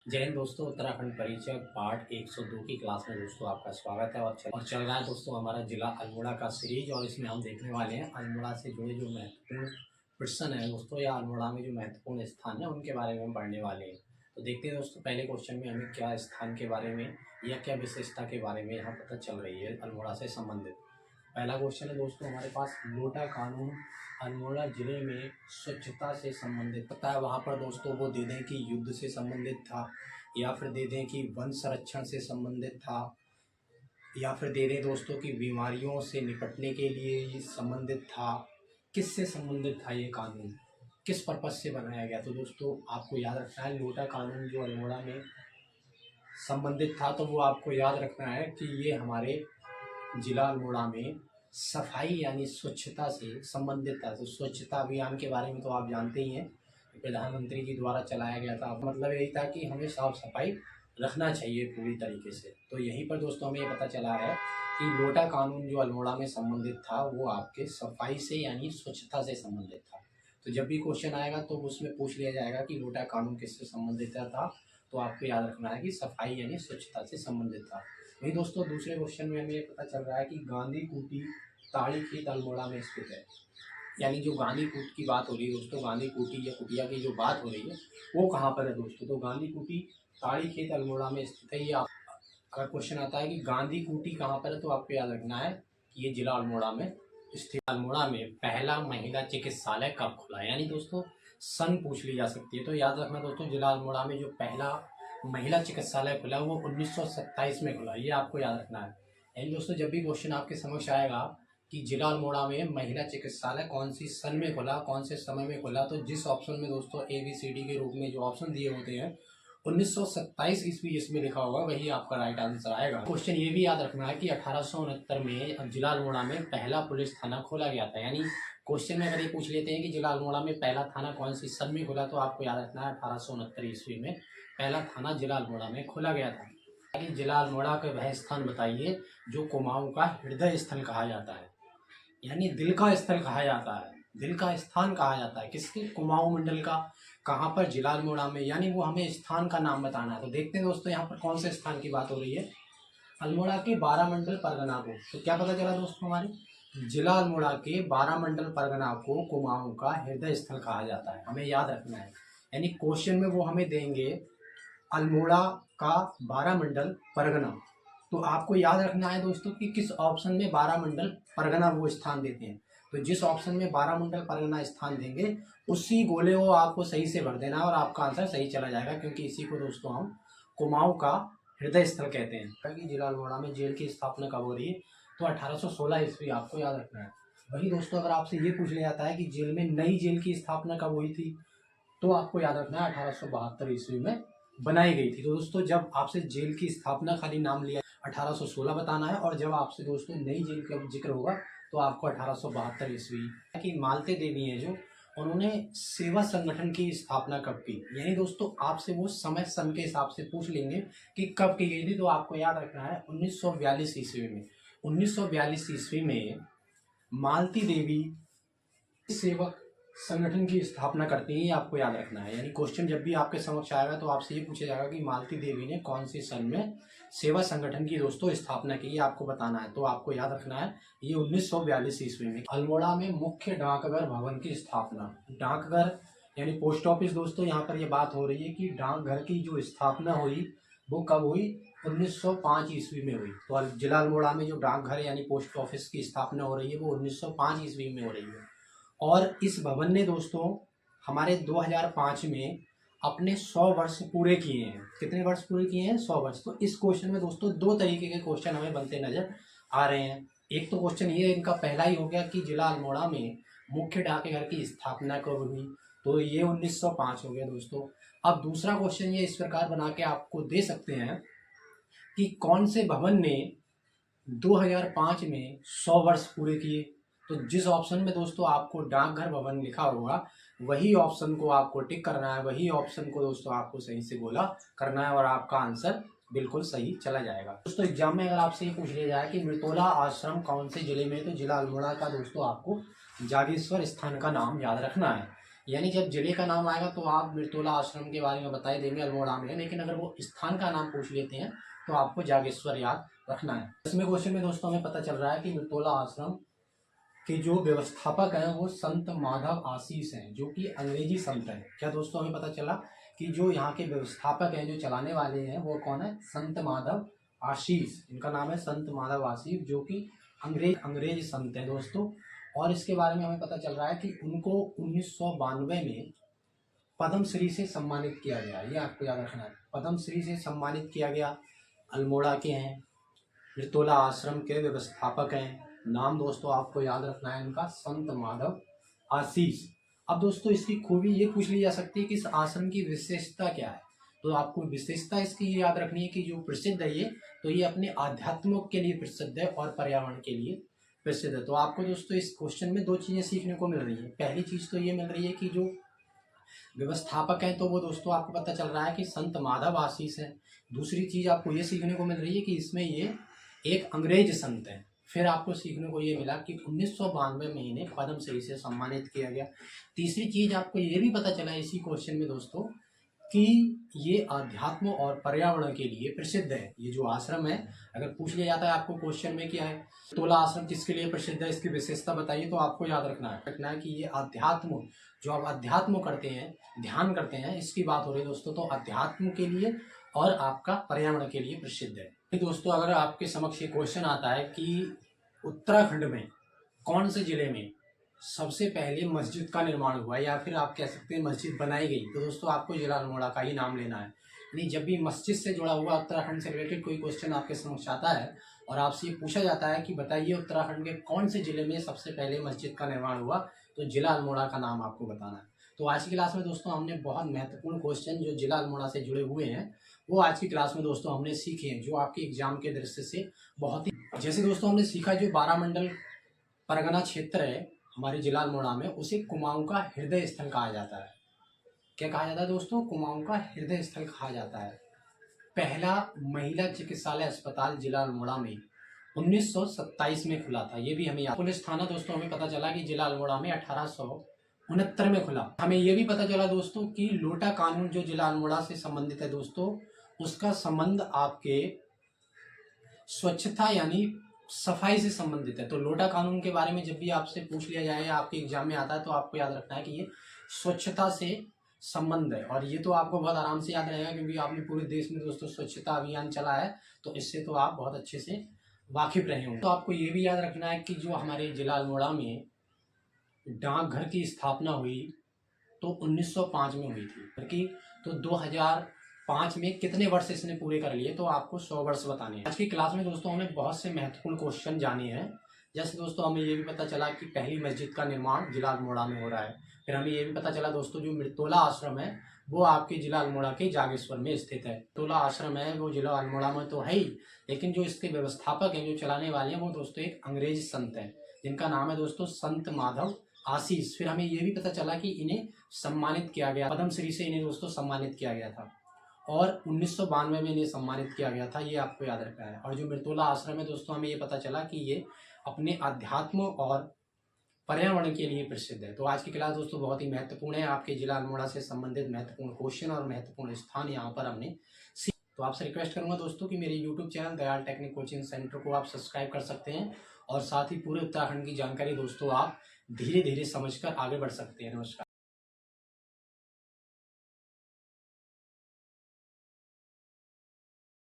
जय हिंद दोस्तों। उत्तराखंड परिचय पार्ट 102 की क्लास में दोस्तों आपका स्वागत है। और चल रहा है दोस्तों हमारा जिला अल्मोड़ा का सीरीज, और इसमें हम देखने वाले हैं अल्मोड़ा से जुड़े जो महत्वपूर्ण प्रश्न है दोस्तों, या अल्मोड़ा में जो महत्वपूर्ण स्थान है उनके बारे में हम पढ़ने वाले हैं। तो देखते हैं दोस्तों पहले क्वेश्चन में हमें क्या स्थान के बारे में या क्या विशेषता के बारे में यहाँ पता चल रही है अल्मोड़ा से संबंधित। पहला क्वेश्चन है दोस्तों हमारे पास, लोटा कानून अल्मोड़ा जिले में स्वच्छता से संबंधित पता है। वहाँ पर दोस्तों वो दे दें कि युद्ध से संबंधित था, या फिर दे दें कि वन संरक्षण से संबंधित था, या फिर दे दें दोस्तों कि बीमारियों से निपटने के लिए ये संबंधित था। किससे संबंधित था ये कानून, किस पर्पज से बनाया गया। तो दोस्तों आपको याद रखना है लोटा कानून जो अल्मोड़ा में संबंधित था, तो वो आपको याद रखना है कि ये हमारे जिला अल्मोड़ा में सफाई यानी स्वच्छता से संबंधित था। तो स्वच्छता अभियान के बारे में तो आप जानते ही हैं, प्रधानमंत्री जी द्वारा चलाया गया था। मतलब यही था कि हमें साफ सफाई रखना चाहिए पूरी तरीके से। तो यहीं पर दोस्तों हमें ये पता चला है कि लोटा कानून जो अल्मोड़ा में संबंधित था वो आपके सफाई से यानी स्वच्छता से संबंधित था। तो जब भी क्वेश्चन आएगा तो उसमें पूछ लिया जाएगा कि लोटा कानून किससे संबंधित था, तो आपको याद रखना है कि सफाई यानी स्वच्छता से संबंधित था। वही दोस्तों दूसरे क्वेश्चन में हमें ये पता चल रहा है कि गांधी कुटी ताड़ी खेत अल्मोड़ा में स्थित है। यानी जो गांधी कूट की बात हो रही है दोस्तों, गांधी कुटी या कुटिया की जो बात हो रही है वो कहाँ पर है दोस्तों। तो गांधी कुटी ताड़ी खेत अल्मोड़ा में स्थित है। ये अगर क्वेश्चन आता है कि गांधी कुटी कहाँ पर है, तो आपको याद रखना है कि ये जिला अल्मोड़ा में स्थित। अल्मोड़ा में पहला महिला चिकित्सालय कब खुला, यानी दोस्तों सन पूछ ली जा सकती है। तो याद रखना दोस्तों जिला अल्मोड़ा में जो पहला महिला चिकित्सालय खुला वो 1927 में खुला, ये आपको याद रखना है। यानी दोस्तों जब भी क्वेश्चन आपके समक्ष आएगा कि जिला अल्मोड़ा में महिला चिकित्सालय कौन सी सन में खुला, कौन से समय में खुला, तो जिस ऑप्शन में दोस्तों ABCD के रूप में जो ऑप्शन दिए होते हैं 1927 ईस्वी इसमें लिखा होगा वही आपका राइट आंसर आएगा। क्वेश्चन ये भी याद रखना है कि 1869 में जिला अल्मोड़ा में पहला पुलिस थाना खोला गया था। यानी क्वेश्चन में अगर ये पूछ लेते हैं कि जिला अल्मोड़ा में पहला थाना कौन सी सन में खुला, तो आपको याद रखना है 1869 ईस्वी में पहला थाना जिला अल्मोड़ा में खोला गया था। कि जिला अल्मोड़ा का वह स्थान बताइए जो कुमाऊं का हृदय स्थल कहा जाता है, यानी दिल का स्थल कहा जाता है, दिल का स्थान कहा जाता है किसके, कुमाऊं मंडल का। कहाँ पर, जिला अल्मोड़ा में। यानी वो हमें स्थान का नाम बताना है। तो देखते हैं दोस्तों यहाँ पर कौन से स्थान की बात हो रही है, अल्मोड़ा के 12 मंडल परगना को। तो क्या पता चला दोस्तों, हमारे जिला अल्मोड़ा के 12 मंडल परगना को कुमाऊं का हृदय स्थल कहा जाता है, हमें याद रखना है। यानी क्वेश्चन में वो हमें देंगे अल्मोड़ा का 12 मंडल परगना, तो आपको याद रखना है दोस्तों कि किस ऑप्शन में 12 मंडल परगना वो स्थान देते हैं। तो जिस ऑप्शन में 12 मंडल परगना स्थान देंगे उसी गोले को आपको सही से भर देना है और आपका आंसर सही चला जाएगा, क्योंकि इसी को दोस्तों हम कुमाऊं का हृदय स्थल कहते हैं। कि जिला अल्मोड़ा में जेल की स्थापना कब हो रही है, तो 1816 ईस्वी आपको याद रखना है। वही दोस्तों अगर आपसे ये पूछ लिया जाता है कि जेल में नई जेल की स्थापना कब हुई थी, तो आपको याद रखना है 1872 ईस्वी में बनाई गई थी। तो दोस्तों जब आपसे जेल की स्थापना खाली नाम लिया 1816 बताना है, और जब आपसे दोस्तों नई जेल का जिक्र होगा तो आपको 1872 ईस्वी। कि मालती देवी है जो, उन्होंने सेवा संगठन की स्थापना कब की, यानी दोस्तों आपसे वो समय सन के हिसाब से पूछ लेंगे कि कब की गई थी, तो आपको याद रखना है 1942 ईस्वी में। 1942 ईस्वी में मालती देवी सेवक संगठन की स्थापना करते हैं, ये आपको याद रखना है। यानी क्वेश्चन जब भी आपके समक्ष आएगा तो आपसे ये पूछा जाएगा कि मालती देवी ने कौन सी सन में सेवा संगठन की दोस्तों स्थापना की, ये आपको बताना है। तो आपको याद रखना है ये 1942 ईस्वी में। अल्मोड़ा में मुख्य डाकघर भवन की स्थापना, डाकघर यानी पोस्ट ऑफिस दोस्तों, यहाँ पर ये बात हो रही है कि डाकघर की जो स्थापना हुई वो कब हुई, 1905 ईस्वी में हुई। तो जिला अल्मोड़ा में जो डाकघर यानी पोस्ट ऑफिस की स्थापना हो रही है वो 1905 ईस्वी में हो रही है। और इस भवन ने दोस्तों हमारे 2005 में अपने 100 वर्ष पूरे किए हैं। कितने वर्ष पूरे किए हैं, 100 वर्ष। तो इस क्वेश्चन में दोस्तों दो तरीके के क्वेश्चन हमें बनते नजर आ रहे हैं। एक तो क्वेश्चन ये इनका पहला ही हो गया कि जिला अल्मोड़ा में मुख्य डाकघर की स्थापना कब हुई, तो ये 1905 हो गया दोस्तों। अब दूसरा क्वेश्चन ये इस प्रकार बना के आपको दे सकते हैं कि कौन से भवन ने 2005 में 100 वर्ष पूरे किए। तो जिस ऑप्शन में दोस्तों आपको डाकघर भवन लिखा होगा वही ऑप्शन को आपको टिक करना है, वही ऑप्शन को दोस्तों आपको सही से बोला करना है और आपका आंसर बिल्कुल सही चला जाएगा। दोस्तों एग्जाम में अगर आपसे ये पूछ लिया जाए कि मृतोला आश्रम कौन से जिले में, तो जिला अल्मोड़ा का दोस्तों आपको जागेश्वर स्थान का नाम याद रखना है। यानी जब जिले का नाम आएगा तो आप मिर्तोला आश्रम के बारे में बता ही देंगे अल्मोड़ा में, लेकिन अगर वो स्थान का नाम पूछ लेते हैं तो आपको जागेश्वर याद रखना है। इसमें क्वेश्चन में दोस्तों हमें पता चल रहा है कि मिर्तोला आश्रम के जो व्यवस्थापक हैं वो संत माधव आशीष हैं, जो कि अंग्रेजी संत हैं। क्या दोस्तों हमें पता चला कि जो यहाँ के व्यवस्थापक हैं, जो चलाने वाले हैं, वो कौन है? संत माधव आशीष। इनका नाम है संत माधव आशीष, जो कि अंग्रेज संत हैं दोस्तों। और इसके बारे में हमें पता चल रहा है कि उनको 1992 में पद्मश्री से सम्मानित किया गया। ये आपको याद रखना है, पद्मश्री से सम्मानित किया गया। अल्मोड़ा के हैं, मिर्तोला आश्रम के व्यवस्थापक हैं। नाम दोस्तों आपको याद रखना है इनका, संत माधव आशीष। अब दोस्तों इसकी खूबी ये पूछ ली जा सकती है कि इस आश्रम की विशेषता क्या है। तो आपको विशेषता इसकी ये याद रखनी है कि जो प्रसिद्ध है ये, तो ये अपने आध्यात्म के लिए प्रसिद्ध है और पर्यावरण के लिए प्रसिद्ध है। तो आपको दोस्तों इस क्वेश्चन में दो चीज़ें सीखने को मिल रही है। पहली चीज़ तो ये मिल रही है कि जो व्यवस्थापक हैं तो वो दोस्तों आपको पता चल रहा है कि संत माधव आशीष है। दूसरी चीज़ आपको ये सीखने को मिल रही है कि इसमें ये एक अंग्रेज संत है। फिर आपको सीखने को ये मिला कि 1992 में इन्हें पद्मश्री से सम्मानित किया गया। तीसरी चीज़ आपको ये भी पता चला इसी क्वेश्चन में दोस्तों कि ये आध्यात्म और पर्यावरण के लिए प्रसिद्ध है। ये जो आश्रम है, अगर पूछ लिया जाता है आपको क्वेश्चन में क्या है, तोला आश्रम किसके लिए प्रसिद्ध है, इसकी विशेषता बताइए, तो आपको याद रखना है कि ये आध्यात्म, जो आप अध्यात्म करते हैं, ध्यान करते हैं, इसकी बात हो रही है दोस्तों। तो अध्यात्म के लिए और आपका पर्यावरण के लिए प्रसिद्ध है। दोस्तों अगर आपके समक्ष ये क्वेश्चन आता है कि उत्तराखंड में कौन से जिले में सबसे पहले मस्जिद का निर्माण हुआ, या फिर आप कह सकते हैं मस्जिद बनाई गई, तो दोस्तों आपको जिला अल्मोड़ा का ही नाम लेना है। यानी जब भी मस्जिद से जुड़ा हुआ उत्तराखंड से रिलेटेड कोई क्वेश्चन आपके समक्ष आता है और आपसे ये पूछा जाता है कि बताइए उत्तराखंड के कौन से जिले में सबसे पहले मस्जिद का निर्माण हुआ, तो जिला अल्मोड़ा का नाम आपको बताना है। तो आज की क्लास में दोस्तों हमने बहुत महत्वपूर्ण क्वेश्चन जो जिला अल्मोड़ा से जुड़े हुए हैं वो आज की क्लास में दोस्तों हमने सीखे हैं, जो आपके एग्जाम के दृष्टि से बहुत ही, जैसे दोस्तों हमने सीखा जो 12 मंडल परगना क्षेत्र है हमारे जिला अल्मोड़ा में, उसे कुमाऊं का हृदय स्थल कहा जाता है। क्या कहा जाता है दोस्तों? कुमाऊं का हृदय स्थल कहा जाता है। पहला महिला चिकित्सालय अस्पताल जिला अल्मोड़ा में 1927 में खुला था, ये भी हमें याद। पुलिस थाना दोस्तों हमें पता चला कि जिला अल्मोड़ा में 1869 में खुला। हमें ये भी पता चला दोस्तों कि लोटा कानून जो जिला अल्मोड़ा से संबंधित है दोस्तों, उसका संबंध आपके स्वच्छता यानी सफाई से संबंधित है। तो लोटा कानून के बारे में जब भी आपसे पूछ लिया जाए या आपके एग्जाम में आता है तो आपको याद रखना है कि ये स्वच्छता से संबंध है। और ये तो आपको बहुत आराम से याद रहेगा क्योंकि आपने पूरे देश में दोस्तों स्वच्छता अभियान चला है, तो इससे तो आप बहुत अच्छे से वाकिफ रहे होंगे। तो आपको ये भी याद रखना है कि जो हमारे जिला अल्मोड़ा में डाकघर की स्थापना हुई तो 1905 में हुई थी, तो 2005 में कितने वर्ष इसने पूरे कर लिए, तो आपको 100 वर्ष बताने हैं। आज की क्लास में दोस्तों हमने बहुत से महत्वपूर्ण क्वेश्चन जाने हैं। जैसे दोस्तों हमें ये भी पता चला कि पहली मस्जिद का निर्माण जिला अल्मोड़ा में हो रहा है। फिर हमें ये भी पता चला दोस्तों जो मिर्तोला आश्रम है वो आपके जिला अल्मोड़ा के जागेश्वर में स्थित है। मिर्तोला आश्रम है वो जिला अल्मोड़ा में तो है ही, लेकिन जो इसके व्यवस्थापक हैं, जो चलाने वाले हैं, वो दोस्तों एक अंग्रेज संत है जिनका नाम है दोस्तों संत माधव आशीष। फिर हमें ये भी पता चला कि इन्हें सम्मानित किया गया, पद्मश्री से इन्हें दोस्तों सम्मानित किया गया था और 1992 में इन्हें सम्मानित किया गया था, ये आपको याद रखना है। और जो मिर्तोला आश्रम है दोस्तों हमें ये पता चला कि ये अपने अध्यात्म और पर्यावरण के लिए प्रसिद्ध है। तो आज की क्लास दोस्तों बहुत ही महत्वपूर्ण है, आपके जिला अल्मोड़ा से संबंधित महत्वपूर्ण क्वेश्चन और महत्वपूर्ण स्थान यहाँ पर हमने सीखे। तो आपसे रिक्वेस्ट करूंगा दोस्तों कि मेरे YouTube channel Dayal technique coaching centre को आप सब्सक्राइब कर सकते हैं और साथ ही पूरे उत्तराखंड की जानकारी दोस्तों आप धीरे धीरे समझकर आगे बढ़ सकते हैं। नमस्कार।